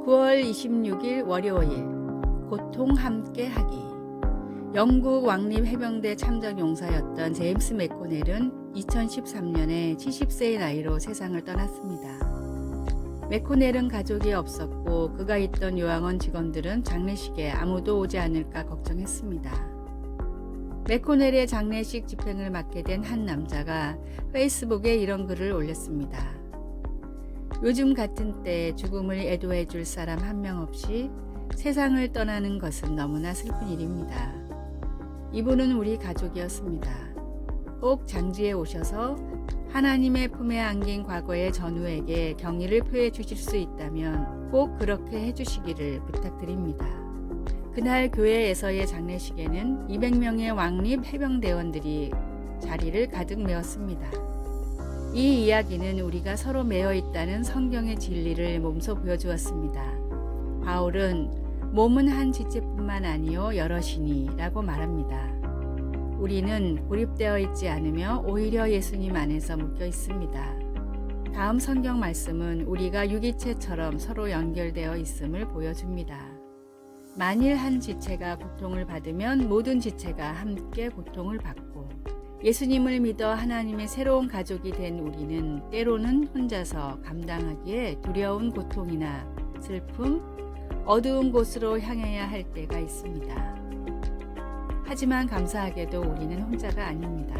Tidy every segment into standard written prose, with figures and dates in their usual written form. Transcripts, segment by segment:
9월 26일 월요일 고통 함께 하기. 영국 왕립 해병대 참전 용사였던 제임스 맥코넬은 2013년에 70세의 나이로 세상을 떠났습니다. 맥코넬은 가족이 없었고 그가 있던 요양원 직원들은 장례식에 아무도 오지 않을까 걱정했습니다. 맥코넬의 장례식 집행을 맡게 된 한 남자가 페이스북에 이런 글을 올렸습니다. 요즘 같은 때 죽음을 애도해 줄 사람 한 명 없이 세상을 떠나는 것은 너무나 슬픈 일입니다. 이분은 우리 가족이었습니다. 꼭 장지에 오셔서 하나님의 품에 안긴 과거의 전우에게 경의를 표해 주실 수 있다면 꼭 그렇게 해주시기를 부탁드립니다. 그날 교회에서의 장례식에는 200명의 왕립 해병대원들이 자리를 가득 메웠습니다. 이 이야기는 우리가 서로 매여 있다는 성경의 진리를 몸소 보여주었습니다. 바울은 몸은 한 지체뿐만 아니요 여럿이니 라고 말합니다. 우리는 고립되어 있지 않으며 오히려 예수님 안에서 묶여 있습니다. 다음 성경 말씀은 우리가 유기체처럼 서로 연결되어 있음을 보여줍니다. 만일 한 지체가 고통을 받으면 모든 지체가 함께 고통을 받고 예수님을 믿어 하나님의 새로운 가족이 된 우리는 때로는 혼자서 감당하기에 두려운 고통이나 슬픔, 어두운 곳으로 향해야 할 때가 있습니다. 하지만 감사하게도 우리는 혼자가 아닙니다.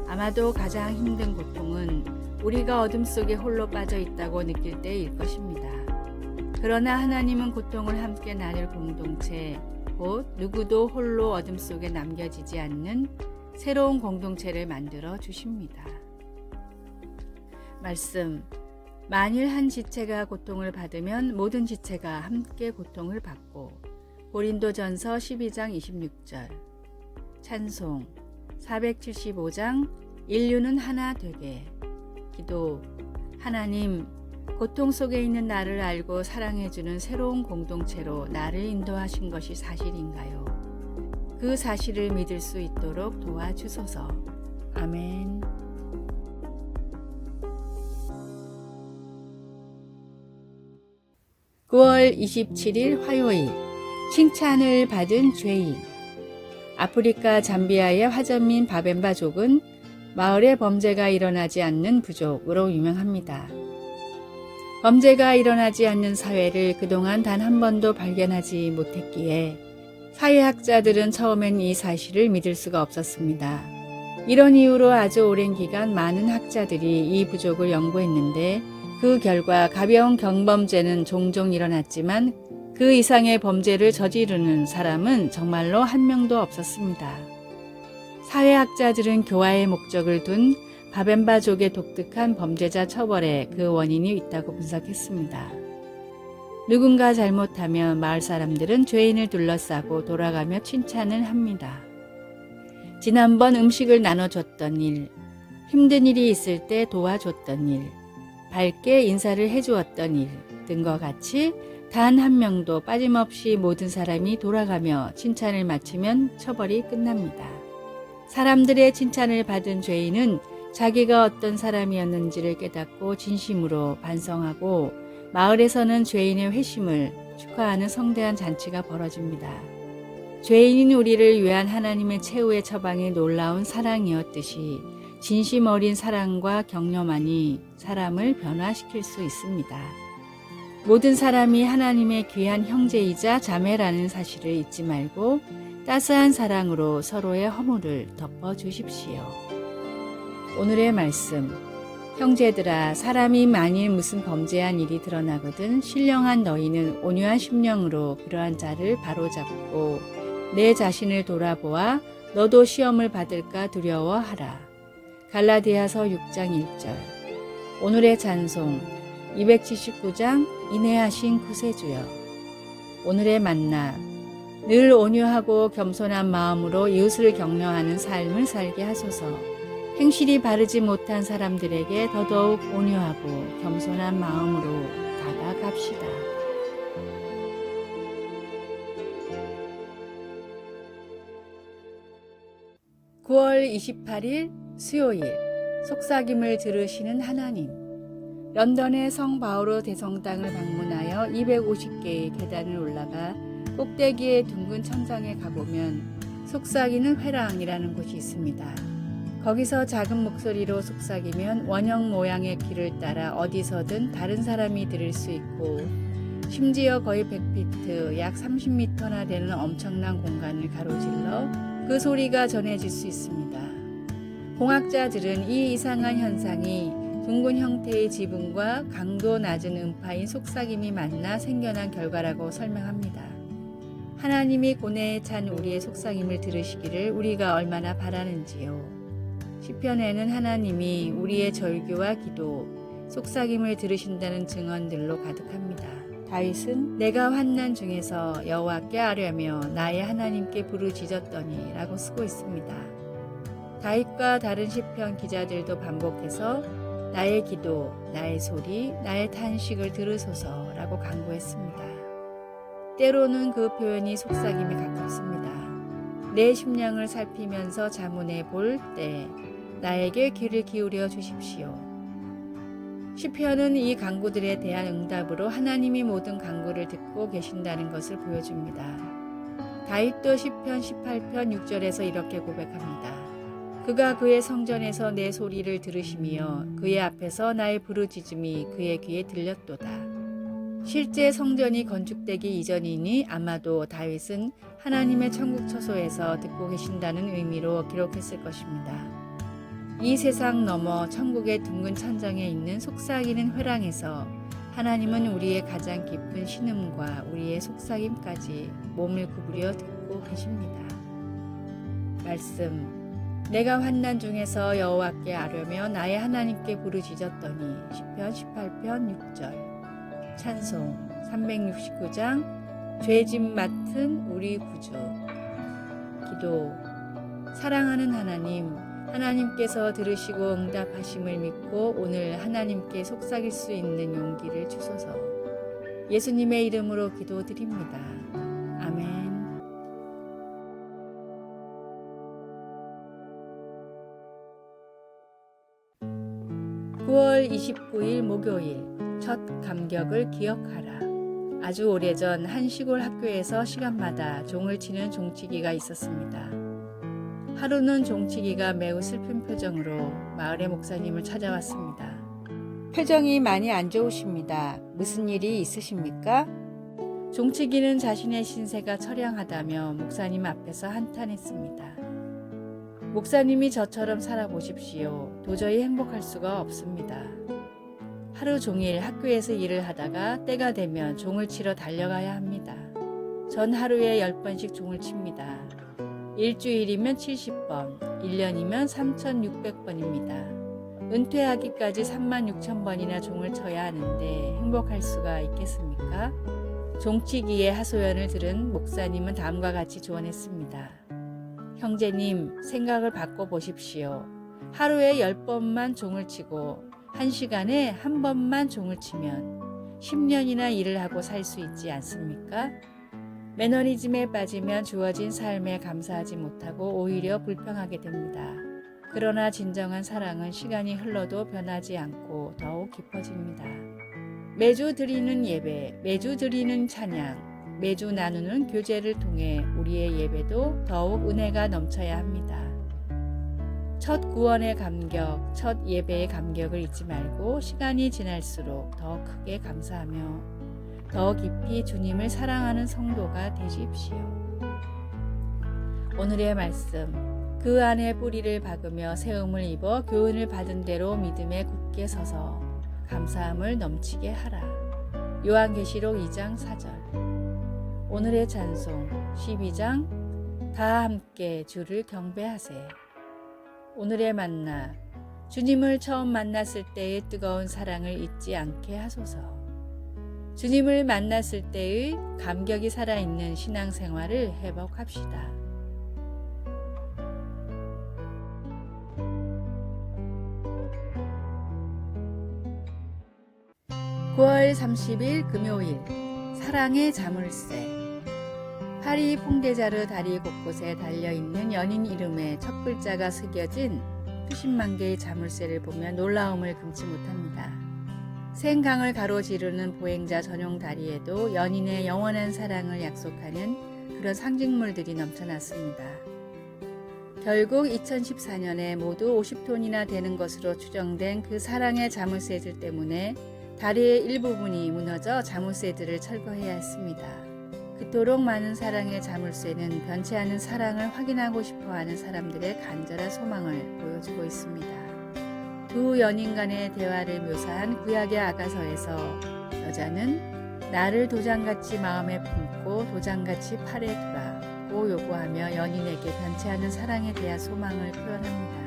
아마도 가장 힘든 고통은 우리가 어둠 속에 홀로 빠져 있다고 느낄 때일 것입니다. 그러나 하나님은 고통을 함께 나눌 공동체, 곧 누구도 홀로 어둠 속에 남겨지지 않는 새로운 공동체를 만들어 주십니다. 말씀, 만일 한 지체가 고통을 받으면 모든 지체가 함께 고통을 받고. 고린도전서 12장 26절. 찬송 475장 인류는 하나 되게. 기도, 하나님, 고통 속에 있는 나를 알고 사랑해주는 새로운 공동체로 나를 인도하신 것이 사실인가요? 그 사실을 믿을 수 있도록 도와주소서. 아멘. (9월 27일) 화요일. 칭찬을 받은 죄인. 아프리카 잠비아의 화전민 바벤바족은 마을에 범죄가 일어나지 않는 부족으로 유명합니다. 범죄가 일어나지 않는 사회를 그동안 단 한 번도 발견하지 못했기에 사회학자들은 처음엔 이 사실을 믿을 수가 없었습니다. 이런 이유로 아주 오랜 기간 많은 학자들이 이 부족을 연구했는데 그 결과 가벼운 경범죄는 종종 일어났지만 그 이상의 범죄를 저지르는 사람은 정말로 한 명도 없었습니다. 사회학자들은 교화의 목적을 둔 바벤바족의 독특한 범죄자 처벌에 그 원인이 있다고 분석했습니다. 누군가 잘못하면 마을 사람들은 죄인을 둘러싸고 돌아가며 칭찬을 합니다. 지난번 음식을 나눠줬던 일, 힘든 일이 있을 때 도와줬던 일, 밝게 인사를 해주었던 일 등과 같이 단 한 명도 빠짐없이 모든 사람이 돌아가며 칭찬을 마치면 처벌이 끝납니다. 사람들의 칭찬을 받은 죄인은 자기가 어떤 사람이었는지를 깨닫고 진심으로 반성하고 마을에서는 죄인의 회심을 축하하는 성대한 잔치가 벌어집니다. 죄인인 우리를 위한 하나님의 최후의 처방이 놀라운 사랑이었듯이 진심 어린 사랑과 격려만이 사람을 변화시킬 수 있습니다. 모든 사람이 하나님의 귀한 형제이자 자매라는 사실을 잊지 말고 따스한 사랑으로 서로의 허물을 덮어주십시오. 오늘의 말씀, 형제들아, 사람이 만일 무슨 범죄한 일이 드러나거든 신령한 너희는 온유한 심령으로 그러한 자를 바로잡고 내 자신을 돌아보아 너도 시험을 받을까 두려워하라. 갈라디아서 6장 1절. 오늘의 찬송 279장 인내하신 구세주여. 오늘의 만나, 늘 온유하고 겸손한 마음으로 이웃을 격려하는 삶을 살게 하소서. 행실이 바르지 못한 사람들에게 더더욱 온유하고 겸손한 마음으로 다가갑시다. 9월 28일 수요일. 속삭임을 들으시는 하나님. 런던의 성 바오로 대성당을 방문하여 250개의 계단을 올라가 꼭대기의 둥근 천장에 가보면 속삭이는 회랑이라는 곳이 있습니다. 거기서 작은 목소리로 속삭이면 원형 모양의 길을 따라 어디서든 다른 사람이 들을 수 있고 심지어 거의 100피트 약 30m나 되는 엄청난 공간을 가로질러 그 소리가 전해질 수 있습니다. 공학자들은 이 이상한 현상이 둥근 형태의 지붕과 강도 낮은 음파인 속삭임이 만나 생겨난 결과라고 설명합니다. 하나님이 고뇌에 찬 우리의 속삭임을 들으시기를 우리가 얼마나 바라는지요. 시편에는 하나님이 우리의 절규와 기도, 속삭임을 들으신다는 증언들로 가득합니다. 다윗은 내가 환난 중에서 여호와께 아뢰며 나의 하나님께 부르짖었더니 라고 쓰고 있습니다. 다윗과 다른 시편 기자들도 반복해서 나의 기도, 나의 소리, 나의 탄식을 들으소서 라고 간구했습니다. 때로는 그 표현이 속삭임에 가깝습니다. 내 심령을 살피면서 자문해 볼 때 나에게 귀를 기울여 주십시오. 시편은 이 간구들에 대한 응답으로 하나님이 모든 간구를 듣고 계신다는 것을 보여줍니다. 다윗도 시편 18편 6절에서 이렇게 고백합니다. 그가 그의 성전에서 내 소리를 들으시며 그의 앞에서 나의 부르짖음이 그의 귀에 들렸도다. 실제 성전이 건축되기 이전이니 아마도 다윗은 하나님의 천국 처소에서 듣고 계신다는 의미로 기록했을 것입니다. 이 세상 너머 천국의 둥근 천장에 있는 속삭이는 회랑에서 하나님은 우리의 가장 깊은 신음과 우리의 속삭임까지 몸을 구부려 듣고 계십니다. 말씀 내가 환난 중에서 여호와께 아뢰며 나의 하나님께 부르짖었더니 시편 18편 6절 찬송 369장 죄짐 맡은 우리 구주 기도 사랑하는 하나님께서 들으시고 응답하심을 믿고 오늘 하나님께 속삭일 수 있는 용기를 주소서. 예수님의 이름으로 기도드립니다. 아멘. 9월 29일 목요일 첫 감격을 기억하라. 아주 오래전 한 시골 학교에서 시간마다 종을 치는 종치기가 있었습니다. 하루는 종치기가 매우 슬픈 표정으로 마을의 목사님을 찾아왔습니다. 표정이 많이 안 좋으십니다. 무슨 일이 있으십니까? 종치기는 자신의 신세가 처량하다며 목사님 앞에서 한탄했습니다. 목사님이 저처럼 살아보십시오. 도저히 행복할 수가 없습니다. 하루 종일 학교에서 일을 하다가 때가 되면 종을 치러 달려가야 합니다. 전 하루에 10번씩 종을 칩니다. 일주일이면 70번, 1년이면 3,600번입니다. 은퇴하기까지 36,000번이나 종을 쳐야 하는데 행복할 수가 있겠습니까? 종치기의 하소연을 들은 목사님은 다음과 같이 조언했습니다. 형제님, 생각을 바꿔보십시오. 하루에 10번만 종을 치고 1시간에 한 번만 종을 치면 10년이나 일을 하고 살 수 있지 않습니까? 매너리즘에 빠지면 주어진 삶에 감사하지 못하고 오히려 불평하게 됩니다. 그러나 진정한 사랑은 시간이 흘러도 변하지 않고 더욱 깊어집니다. 매주 드리는 예배, 매주 드리는 찬양, 매주 나누는 교제를 통해 우리의 예배도 더욱 은혜가 넘쳐야 합니다. 첫 구원의 감격, 첫 예배의 감격을 잊지 말고 시간이 지날수록 더 크게 감사하며 더 깊이 주님을 사랑하는 성도가 되십시오. 오늘의 말씀, 그 안에 뿌리를 박으며 세움을 입어 교훈을 받은 대로 믿음에 굳게 서서 감사함을 넘치게 하라. 요한계시록 2장 4절. 오늘의 찬송 12장 다 함께 주를 경배하세. 오늘의 만나 주님을 처음 만났을 때의 뜨거운 사랑을 잊지 않게 하소서. 주님을 만났을 때의 감격이 살아있는 신앙생활을 회복합시다. (9월 30일) 금요일 사랑의 자물쇠. 파리 퐁데자르 다리 곳곳에 달려있는 연인 이름의 첫 글자가 새겨진 수십만 개의 자물쇠를 보면 놀라움을 금치 못합니다. 생강을 가로지르는 보행자 전용 다리에도 연인의 영원한 사랑을 약속하는 그런 상징물들이 넘쳐났습니다. 결국 2014년에 모두 50톤이나 되는 것으로 추정된 그 사랑의 자물쇠들 때문에 다리의 일부분이 무너져 자물쇠들을 철거해야 했습니다. 그토록 많은 사랑의 자물쇠는 변치 않은 사랑을 확인하고 싶어하는 사람들의 간절한 소망을 보여주고 있습니다. 두 연인 간의 대화를 묘사한 구약의 아가서에서 여자는 나를 도장같이 마음에 품고 도장같이 팔에 두라고 요구하며 연인에게 변치 않은 사랑에 대한 소망을 표현합니다.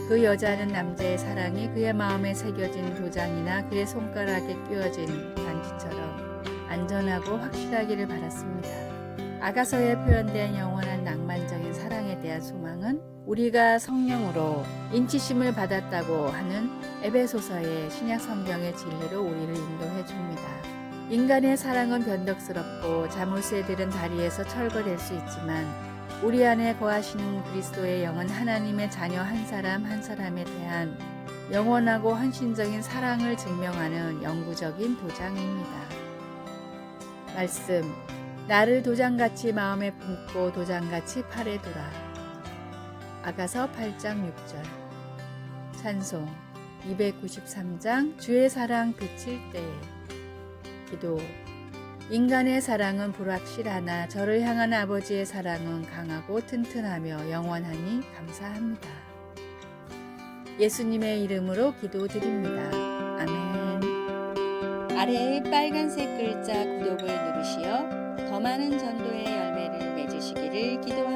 그 여자는 남자의 사랑이 그의 마음에 새겨진 도장이나 그의 손가락에 끼워진 반지처럼 안전하고 확실하기를 바랐습니다. 아가서에 표현된 영원한 낭만적인 사랑에 대한 소망은 우리가 성령으로 인치심을 받았다고 하는 에베소서의 신약 성경의 진리로 우리를 인도해 줍니다. 인간의 사랑은 변덕스럽고 자물쇠들은 다리에서 철거될 수 있지만 우리 안에 거하시는 그리스도의 영은 하나님의 자녀 한 사람 한 사람에 대한 영원하고 헌신적인 사랑을 증명하는 영구적인 도장입니다. 말씀, 나를 도장같이 마음에 품고 도장같이 팔에 두라. 아가서 8장 6절. 찬송 293장 주의 사랑 비칠 때에. 기도, 인간의 사랑은 불확실하나 저를 향한 아버지의 사랑은 강하고 튼튼하며 영원하니 감사합니다. 예수님의 이름으로 기도드립니다. 아멘. 아래의 빨간색 글자 구독을 누르시어 더 많은 전도의 열매를 맺으시기를 기도합니다.